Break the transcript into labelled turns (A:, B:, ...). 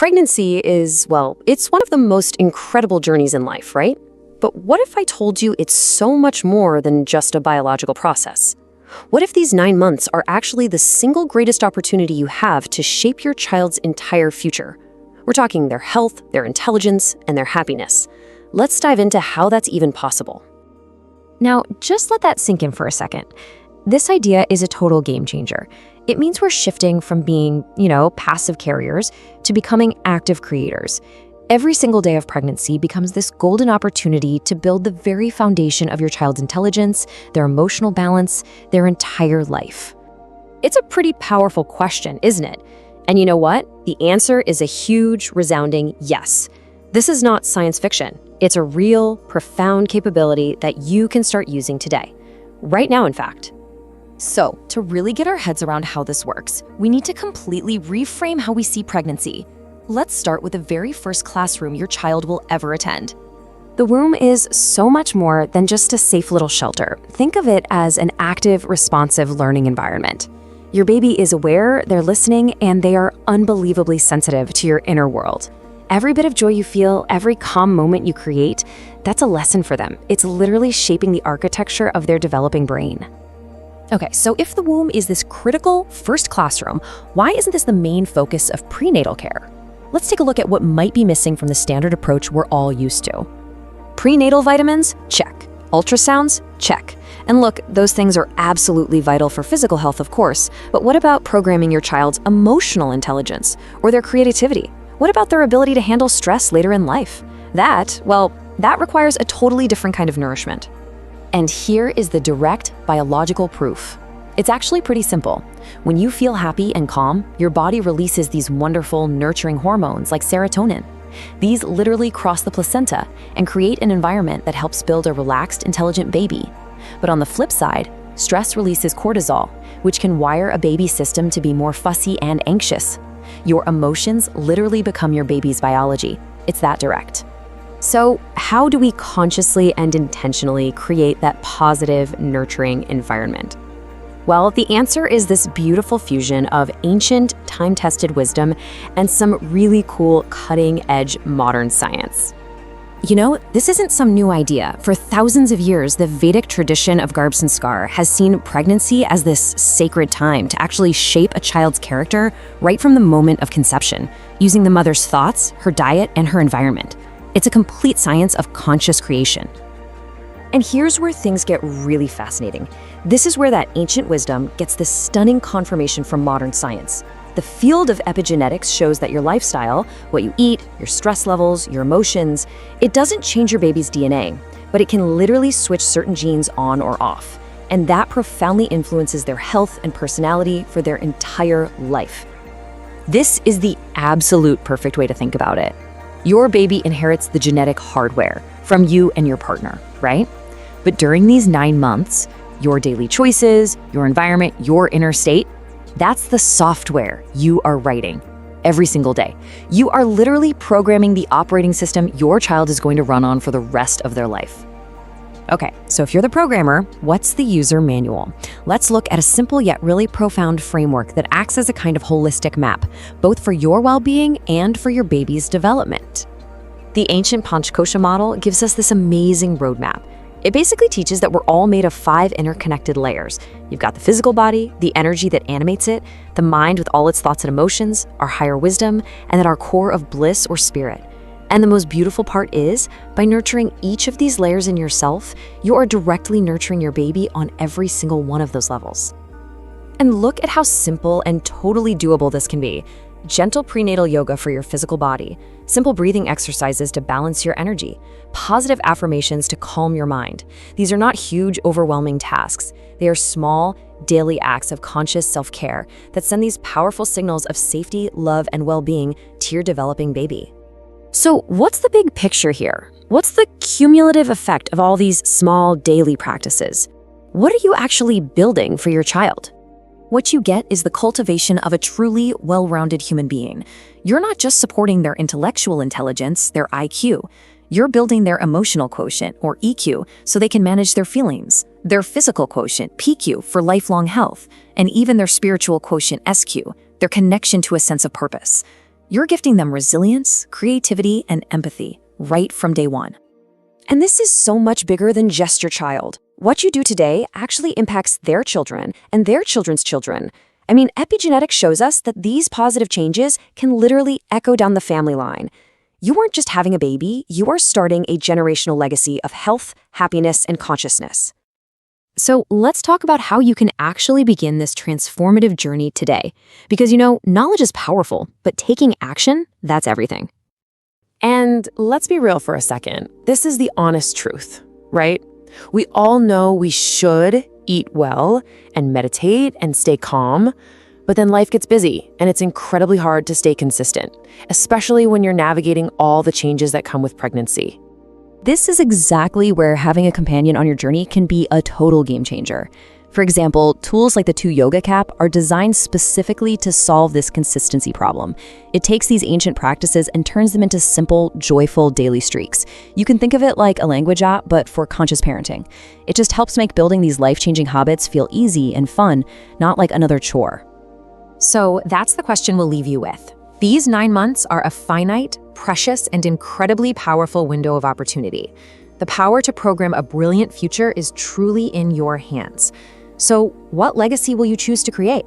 A: Pregnancy is, well, it's one of the most incredible journeys in life, right? But what if I told you it's so much more than just a biological process? What if these 9 months are actually the single greatest opportunity you have to shape your child's entire future? We're talking their health, their intelligence, and their happiness. Let's dive into how that's even possible.
B: Now, just let that sink in for a second. This idea is a total game changer. It means we're shifting from being, passive carriers to becoming active creators. Every single day of pregnancy becomes this golden opportunity to build the very foundation of your child's intelligence, their emotional balance, their entire life. It's a pretty powerful question, isn't it? And you know what? The answer is a huge, resounding yes. This is not science fiction. It's a real, profound capability that you can start using today. Right now, in fact. So, to really get our heads around how this works, we need to completely reframe how we see pregnancy. Let's start with the very first classroom your child will ever attend. The womb is so much more than just a safe little shelter. Think of it as an active, responsive learning environment. Your baby is aware, they're listening, and they are unbelievably sensitive to your inner world. Every bit of joy you feel, every calm moment you create, that's a lesson for them. It's literally shaping the architecture of their developing brain. Okay, so if the womb is this critical first classroom, why isn't this the main focus of prenatal care? Let's take a look at what might be missing from the standard approach we're all used to. Prenatal vitamins? Check. Ultrasounds? Check. And look, those things are absolutely vital for physical health, of course, but what about programming your child's emotional intelligence or their creativity? What about their ability to handle stress later in life? That requires a totally different kind of nourishment. And here is the direct biological proof. It's actually pretty simple. When you feel happy and calm, your body releases these wonderful, nurturing hormones like serotonin. These literally cross the placenta and create an environment that helps build a relaxed, intelligent baby. But on the flip side, stress releases cortisol, which can wire a baby's system to be more fussy and anxious. Your emotions literally become your baby's biology. It's that direct. So, how do we consciously and intentionally create that positive, nurturing environment? Well, the answer is this beautiful fusion of ancient, time-tested wisdom and some really cool, cutting-edge modern science. This isn't some new idea. For thousands of years, the Vedic tradition of Garbh Sanskar has seen pregnancy as this sacred time to actually shape a child's character right from the moment of conception, using the mother's thoughts, her diet, and her environment. It's a complete science of conscious creation. And here's where things get really fascinating. This is where that ancient wisdom gets this stunning confirmation from modern science. The field of epigenetics shows that your lifestyle, what you eat, your stress levels, your emotions, it doesn't change your baby's DNA, but it can literally switch certain genes on or off. And that profoundly influences their health and personality for their entire life. This is the absolute perfect way to think about it. Your baby inherits the genetic hardware from you and your partner, right? But during these 9 months, your daily choices, your environment, your inner state, that's the software you are writing every single day. You are literally programming the operating system your child is going to run on for the rest of their life. Okay, so if you're the programmer, what's the user manual? Let's look at a simple yet really profound framework that acts as a kind of holistic map, both for your well-being and for your baby's development. The ancient Panchkosha model gives us this amazing roadmap. It basically teaches that we're all made of 5 interconnected layers. You've got the physical body, the energy that animates it, the mind with all its thoughts and emotions, our higher wisdom, and then our core of bliss or spirit. And the most beautiful part is, by nurturing each of these layers in yourself, you are directly nurturing your baby on every single one of those levels. And look at how simple and totally doable this can be. Gentle prenatal yoga for your physical body, simple breathing exercises to balance your energy, positive affirmations to calm your mind. These are not huge, overwhelming tasks. They are small, daily acts of conscious self-care that send these powerful signals of safety, love, and well-being to your developing baby. So what's the big picture here? What's the cumulative effect of all these small daily practices? What are you actually building for your child? What you get is the cultivation of a truly well-rounded human being. You're not just supporting their intellectual intelligence, their IQ. You're building their emotional quotient, or EQ, so they can manage their feelings, their physical quotient, PQ, for lifelong health, and even their spiritual quotient, SQ, their connection to a sense of purpose.
C: You're gifting them resilience, creativity, and empathy right from day one.
A: And this is so much bigger than just your child. What you do today actually impacts their children and their children's children. I mean, epigenetics shows us that these positive changes can literally echo down the family line. You aren't just having a baby, you are starting a generational legacy of health, happiness, and consciousness.
B: So let's talk about how you can actually begin this transformative journey today. Because, knowledge is powerful, but taking action, that's everything.
A: And let's be real for a second. This is the honest truth, right? We all know we should eat well and meditate and stay calm, but then life gets busy and it's incredibly hard to stay consistent, especially when you're navigating all the changes that come with pregnancy.
C: This is exactly where having a companion on your journey can be a total game changer. For example, tools like the TooYogic app are designed specifically to solve this consistency problem. It takes these ancient practices and turns them into simple, joyful daily streaks. You can think of it like a language app, but for conscious parenting. It just helps make building these life-changing habits feel easy and fun, not like another chore.
B: So that's the question we'll leave you with. These 9 months are a finite, precious, and incredibly powerful window of opportunity. The power to program a brilliant future is truly in your hands. So, what legacy will you choose to create?